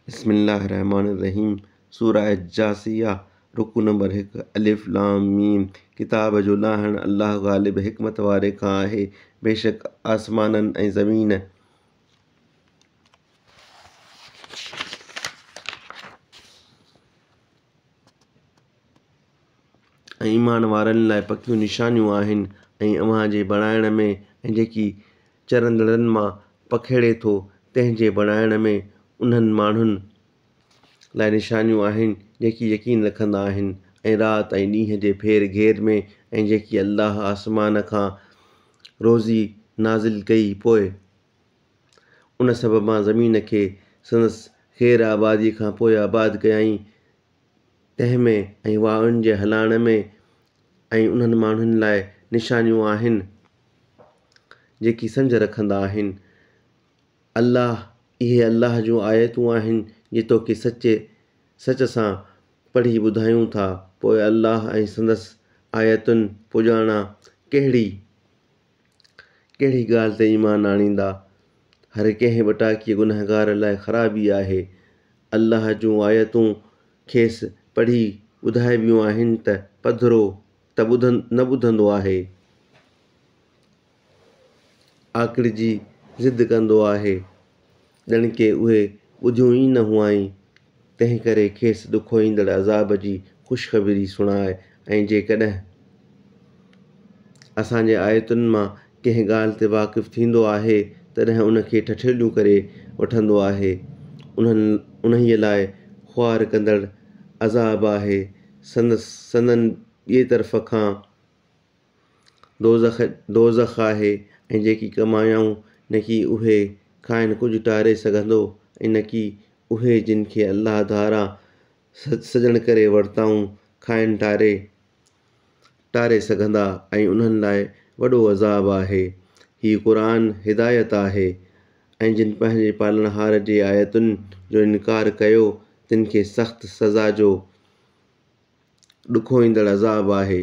बिस्मिल्लाहिर्रहमानिर्रहीम। सूरह जासिया रुकू नंबर 1। अलिफ लाम मीम। किताब जो लाहण अल्लाह गालिब हिकमत वारे खां आहे। बेशक आसमाननि ऐं ज़मीन ऐं ईमान वारनि लाइ पकियूं निशानियूं आहिनि ऐं अव्हां जे बणाइण में ऐं जेकी चरंदड़नि मां पखेड़े थो तंहिंजे बणाइण में उन्हनि माण्हुनि लाइ निशानियूं आहिनि जेकी यकीन रखंदा आहिनि ऐं राति ऐं ॾींहं जे फेर घेर में ऐं जेकी अल्लाह आसमान खां रोज़ी नाज़िल कई पोइ उन सबबा ज़मीन खे संदसि ख़ैर आबादीअ खां पोइ आबाद कयाईं तंहिं में ऐं वायुनि जे हलाइण में ऐं उन्हनि माण्हुनि लाइ निशानियूं आहिनि जेकी सम्झ रखंदा आहिनि। इहे अल्लाह जूं आयतूं आहिनि जे तोखे सच सां पढ़ी ॿुधायूं था। पोइ अल्लाह ऐं संदसि आयतुनि पुॼाणा कहिड़ी ॻाल्हि ते ईमान आणींदा। हर कंहिं ॿटाकीअ गुनहगार लाइ ख़राबी आहे। अल्लाह जूं आयतूं खेसि पढ़ी ॿुधाइबियूं आहिनि त पधिरो न ॿुधंदो आहे, आकड़ जी ज़िद कंदो आहे, ॼण के उहे ॿुधियूं ई न हुआईं। तंहिं करे खेसि ॾुखो ईंदड़ अज़ाब जी ख़ुशख़बरी सुणाए ऐं जेकॾहिं असांजे आयतुनि मां कंहिं ॻाल्हि ते वाक़िफ़ु थींदो आहे तॾहिं उन खे ठठेलियूं करे वठंदो आहे। उन्हीअ लाइ ख़्वार कंदड़ अज़ाब आहे। संदनि ॿिए तरफ़ खां दोज़ख आहे ऐं जेकी कमायाऊं न की उहे खाइनि कुझु टारे सघंदो ऐं न की उहे जिन खे अल्लाह धारा सजण करे वरिताऊं खाइनि टारे सघंदा ऐं उन्हनि लाइ वॾो अज़ाब आहे। हीउ क़ुरान हिदायत आहे ऐं जिन पंहिंजे पालनहार जे आयतुनि जो इनकार कयो तिन खे सख़्त सज़ा जो ॾुखो ईंदड़ अज़ाब आहे।